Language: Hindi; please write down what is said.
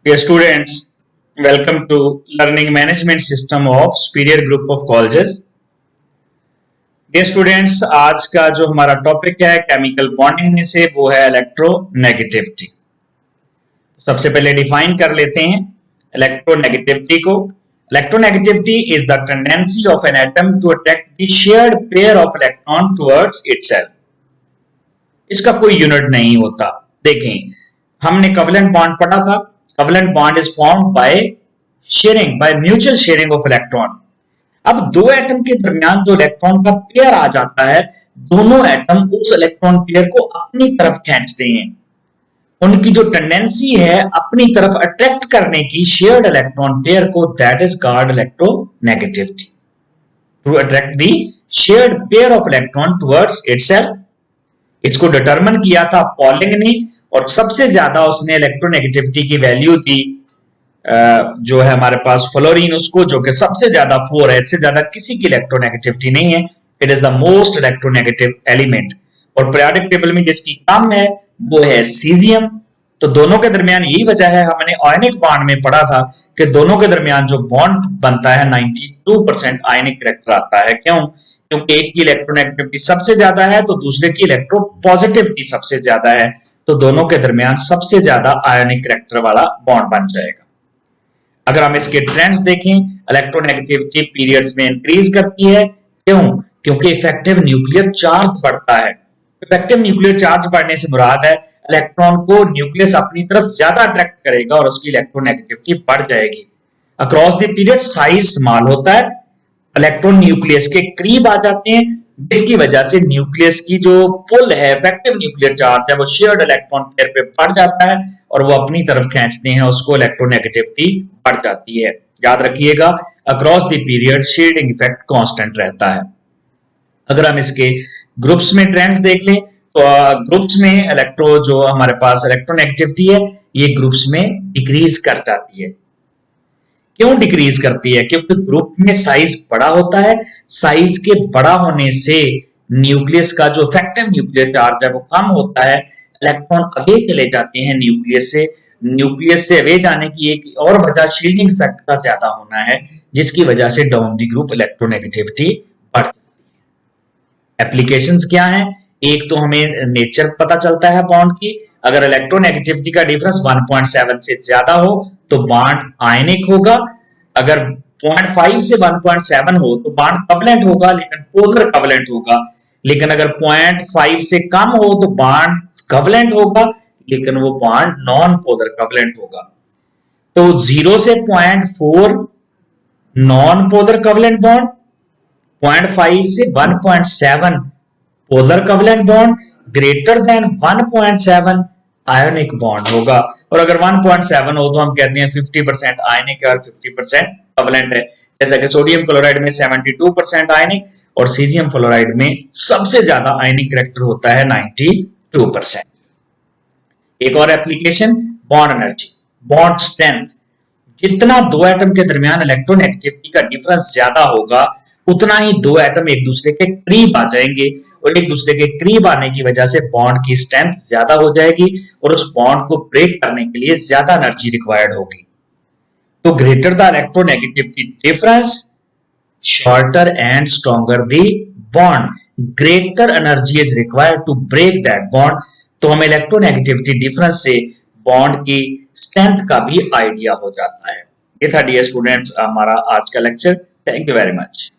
Dear students, welcome to Learning Management System of Superior Group of Colleges. Dear students, आज का जो हमारा टॉपिक है केमिकल बॉन्डिंग में से वो है इलेक्ट्रोनेगेटिविटी। सबसे पहले डिफाइन कर लेते हैं इलेक्ट्रोनेगेटिविटी को। Electronegativity is the tendency of an atom to attract the shared pair of electron towards itself. इसका कोई यूनिट नहीं होता। देखें, हमने कोवेलेंट बॉन्ड पढ़ा था। Covalent bond is formed by sharing, by mutual sharing of electron. अब दो एटम के दरमियान जो इलेक्ट्रॉन का पेयर आ जाता है, दोनों एटम उस इलेक्ट्रॉन पेयर को अपनी तरफ खींचते हैं। उनकी जो टेंडेंसी है अपनी तरफ अट्रैक्ट करने की शेयर्ड इलेक्ट्रॉन पेयर को, that is called electronegativity. To attract the shared pair of electron towards itself. इसको डिटरमिन किया था पॉलिंग ने, और सबसे ज्यादा उसने इलेक्ट्रोनेगेटिविटी की वैल्यू दी जो है हमारे पास फ्लोरीन उसको, जो कि सबसे ज्यादा 4 है। इससे ज्यादा किसी की इलेक्ट्रोनेगेटिविटी नहीं है। It is the most electronegative element. और पीरियोडिक टेबल में जिसकी कम है वो है सीजियम। तो दोनों के दरमियान यही वजह है, हमने आयनिक बॉन्ड में पढ़ा था कि दोनों के दरमियान जो बॉन्ड बनता है 92% आयनिक करैक्टर आता है। क्यों? क्योंकि एक की इलेक्ट्रोनेगेटिविटी सबसे ज्यादा है तो दूसरे की इलेक्ट्रोपॉजिटिविटी सबसे ज्यादा है, तो दोनों के दरमियान सबसे ज्यादा आयनिक करैक्टर वाला बॉन्ड बन जाएगा। अगर हम इसके ट्रेंड्स देखें, इलेक्ट्रोनेगेटिविटी पीरियड्स में इंक्रीज करती है। क्यों? क्योंकि इफेक्टिव न्यूक्लियर चार्ज बढ़ता है। इफेक्टिव न्यूक्लियर चार्ज बढ़ने से मुराद है इलेक्ट्रॉन को न्यूक्लियस अपनी तरफ ज्यादा अट्रैक्ट करेगा और उसकी इलेक्ट्रोनेगेटिविटी बढ़ जाएगी। Across the period size small होता है, इलेक्ट्रॉन न्यूक्लियस के करीब आ जाते हैं, जिसकी वजह से न्यूक्लियस की जो पुल है, इफेक्टिव न्यूक्लियर चार्ज है, वो शेयर्ड इलेक्ट्रॉन पेयर पे बढ़ जाता है और वो अपनी तरफ खींचते हैं, उसको इलेक्ट्रोनेगेटिविटी बढ़ जाती है। याद रखिएगा, across the period shielding effect constant रहता है। अगर हम इसके ग्रुप्स में ट्रेंड्स देख लें तो ग्रुप्स में जो हमारे पास इलेक्ट्रोनेगेटिविटी है ये ग्रुप्स में डिक्रीज कर जाती है। क्यों डिक्रीज करती है? क्योंकि ग्रुप में साइज बड़ा होता है। साइज के बड़ा होने से न्यूक्लियस का जो इफेक्टिव न्यूक्लियर चार्ज है वो कम होता है। इलेक्ट्रॉन अवे चले जाते हैं न्यूक्लियस से। न्यूक्लियस से अवे जाने की एक और वजह शील्डिंग इफेक्ट का ज्यादा होना है, जिसकी वजह से डाउन द ग्रुप इलेक्ट्रोनेगेटिविटी बढ़ जाती है। एप्लीकेशंस क्या हैं? एक तो हमें नेचर पता चलता है बॉन्ड की। अगर इलेक्ट्रोनेगेटिविटी का डिफरेंस 1.7 से ज्यादा हो तो बॉन्ड आयनिक होगा। अगर 0.5 से 1.7 हो तो बॉन्ड कवलेंट होगा, लेकिन पोलर कवलेंट होगा। लेकिन अगर 0.5 से कम हो तो बॉन्ड कवलेंट होगा, लेकिन वो बॉन्ड नॉन पोलर कवलेंट होगा। तो 0 से 0.4 नॉन पोलर कवलेंट बॉन्ड, 0.5 से 1.7 polar covalent bond, greater than 1.7 ionic bond होगा। और अगर 1.7 हो तो हम कहते हैं 50% आयनिक है और 50% कवलेंट है। जैसा कि सोडियम क्लोराइड में 72% आयनिक और सीजियम फ्लोराइड में सबसे ज्यादा आयनिक करैक्टर होता है 92%। एक और application, bond energy, bond strength. जितना दो एटम के दरमियान इलेक्ट्रोनेगेटिविटी का डिफरेंस ज्यादा होगा उतना ही दो एटम एक दूसरे के करीब आ जाएंगे, और एक दूसरे के करीब आने की वजह से बॉन्ड की स्ट्रेंथ ज्यादा हो जाएगी और उस बॉन्ड को ब्रेक करने के लिए ज्यादा एनर्जी रिक्वायर्ड होगी। तो greater the electronegativity difference, shorter and stronger the bond, greater energy is required to break that bond. तो हमें इलेक्ट्रोनेगेटिविटी डिफरेंस से बॉन्ड की स्ट्रेंथ का भी आइडिया हो जाता है। ये था डियर स्टूडेंट्स हमारा आज का lecture. Thank you very much.